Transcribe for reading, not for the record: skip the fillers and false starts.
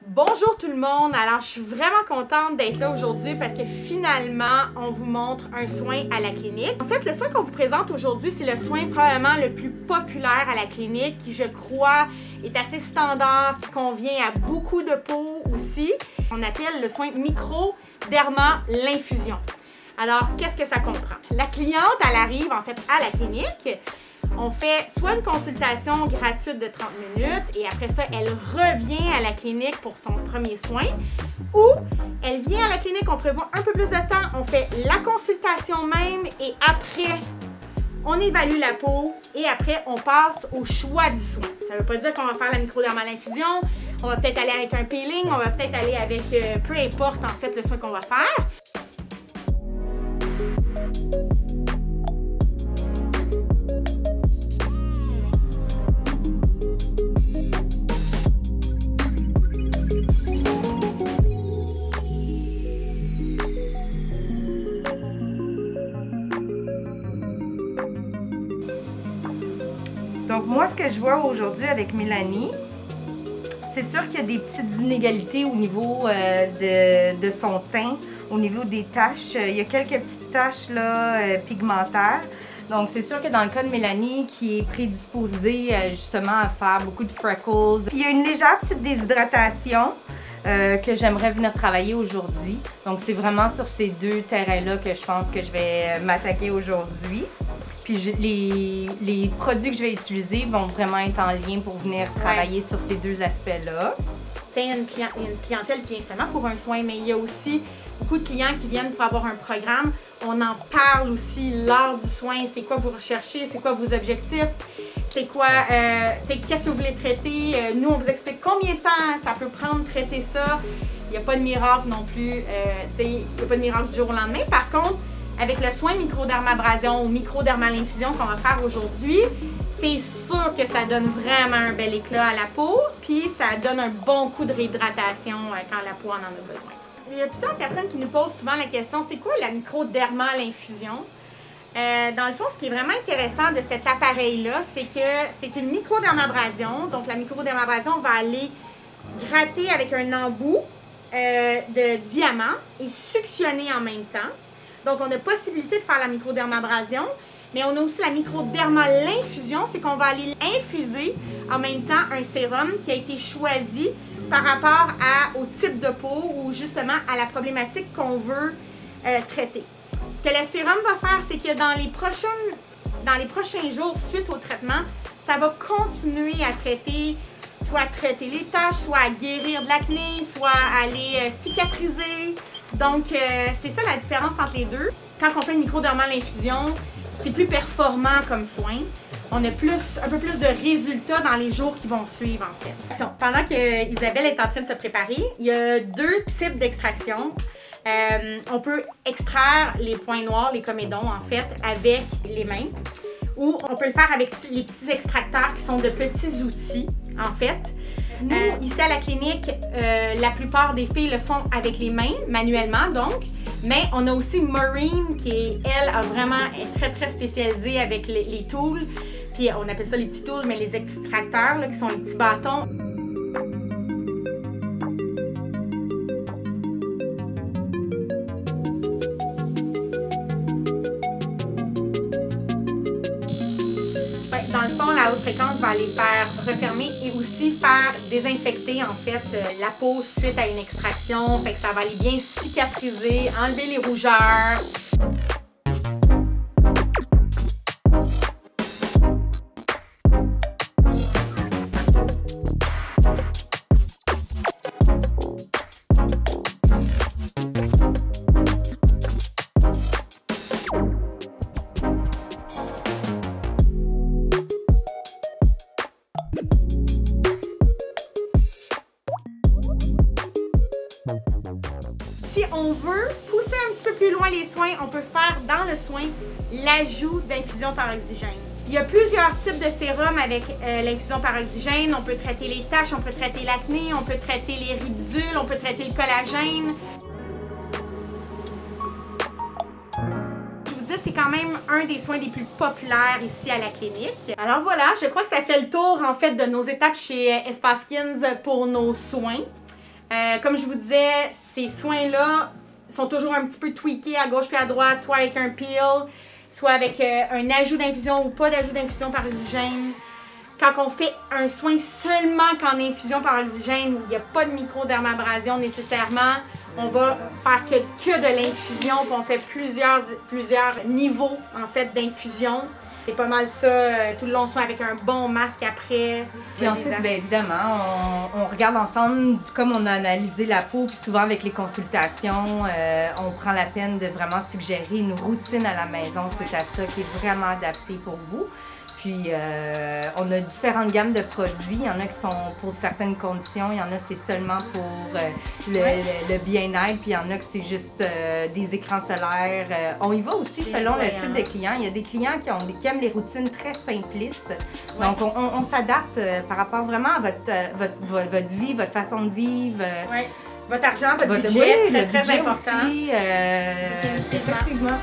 Bonjour tout le monde, alors je suis vraiment contente d'être là aujourd'hui parce que finalement on vous montre un soin à la clinique. En fait, le soin qu'on vous présente aujourd'hui, c'est le soin probablement le plus populaire à la clinique qui, je crois, est assez standard, convient à beaucoup de peau aussi. On appelle le soin microdermalinfusion. Alors, qu'est-ce que ça comprend? La cliente, elle arrive en fait à la clinique. On fait soit une consultation gratuite de 30 minutes et après ça, elle revient à la clinique pour son premier soin. Ou elle vient à la clinique, on prévoit un peu plus de temps, on fait la consultation même et après, on évalue la peau et après, on passe au choix du soin. Ça ne veut pas dire qu'on va faire la microdermalinfusion, on va peut-être aller avec un peeling, on va peut-être aller avec peu importe en fait le soin qu'on va faire. Donc moi, ce que je vois aujourd'hui avec Mélanie, c'est sûr qu'il y a des petites inégalités au niveau de son teint, au niveau des taches. Il y a quelques petites taches là, pigmentaires. Donc c'est sûr que dans le cas de Mélanie, qui est prédisposée justement à faire beaucoup de freckles, puis il y a une légère petite déshydratation que j'aimerais venir travailler aujourd'hui. Donc c'est vraiment sur ces deux terrains-là que je pense que je vais m'attaquer aujourd'hui. Puis les produits que je vais utiliser vont vraiment être en lien pour venir travailler sur ces deux aspects-là. Il y a une clientèle qui vient seulement pour un soin, mais il y a aussi beaucoup de clients qui viennent pour avoir un programme. On en parle aussi lors du soin. C'est quoi vous recherchez? C'est quoi vos objectifs? C'est quoi? Qu'est-ce que vous voulez traiter? Nous, on vous explique combien de temps ça peut prendre de traiter ça. Il n'y a pas de miracle non plus. Il n'y a pas de miracle du jour au lendemain. Par contre, avec le soin microdermabrasion ou microdermalinfusion qu'on va faire aujourd'hui, c'est sûr que ça donne vraiment un bel éclat à la peau, puis ça donne un bon coup de réhydratation quand la peau en a besoin. Il y a plusieurs personnes qui nous posent souvent la question, c'est quoi la microdermalinfusion? Dans le fond, ce qui est vraiment intéressant de cet appareil-là, c'est que c'est une microdermabrasion. Donc la microdermabrasion va aller gratter avec un embout de diamant et suctionner en même temps. Donc, on a possibilité de faire la microdermabrasion, mais on a aussi la microdermalinfusion, c'est qu'on va aller infuser en même temps un sérum qui a été choisi par rapport au type de peau ou justement à la problématique qu'on veut traiter. Ce que le sérum va faire, c'est que dans les prochains jours suite au traitement, ça va continuer à traiter, soit traiter les taches, soit à guérir de l'acné, soit à aller cicatriser. Donc, c'est ça la différence entre les deux. Quand on fait une microdermalinfusion, c'est plus performant comme soin. On a un peu plus de résultats dans les jours qui vont suivre, en fait. Pendant que Isabelle est en train de se préparer, il y a deux types d'extraction. On peut extraire les points noirs, les comédons, en fait, avec les mains. Ou on peut le faire avec les petits extracteurs qui sont de petits outils, en fait. Nous, ici à la clinique, la plupart des filles le font avec les mains, manuellement donc. Mais on a aussi Maureen qui, elle, est très très spécialisée avec les tools. Puis on appelle ça les petits tools, mais les extracteurs, là, qui sont les petits bâtons. Dans le fond, la haute fréquence va aller faire refermer et aussi faire désinfecter en fait la peau suite à une extraction. Fait que ça va aller bien cicatriser, enlever les rougeurs. Si on veut pousser un petit peu plus loin les soins, on peut faire dans le soin l'ajout d'infusion par oxygène. Il y a plusieurs types de sérums avec l'infusion par oxygène. On peut traiter les taches, on peut traiter l'acné, on peut traiter les ridules, on peut traiter le collagène. Je vous dis, c'est quand même un des soins les plus populaires ici à la clinique. Alors voilà, je crois que ça fait le tour en fait de nos étapes chez Espace Skins pour nos soins. Comme je vous disais, ces soins-là sont toujours un petit peu tweakés à gauche puis à droite, soit avec un peel, soit avec un ajout d'infusion ou pas d'ajout d'infusion par oxygène. Quand on fait un soin seulement qu'en infusion par oxygène, il n'y a pas de microdermabrasion nécessairement. On va faire que de l'infusion, puis on fait plusieurs niveaux en fait d'infusion. C'est pas mal ça, tout le long soin avec un bon masque après. Puis ensuite, bien évidemment, on regarde ensemble, comme on a analysé la peau, puis souvent avec les consultations, on prend la peine de vraiment suggérer une routine à la maison suite à ça qui est vraiment adaptée pour vous. Puis, on a différentes gammes de produits. Il y en a qui sont pour certaines conditions, il y en a c'est seulement pour le bien-être, puis il y en a que c'est juste des écrans solaires. On y va aussi selon le type de client. Il y a des clients qui aiment les routines très simplistes. Donc, on s'adapte par rapport vraiment à votre vie, votre façon de vivre. Votre argent, votre budget, très important. Aussi, effectivement.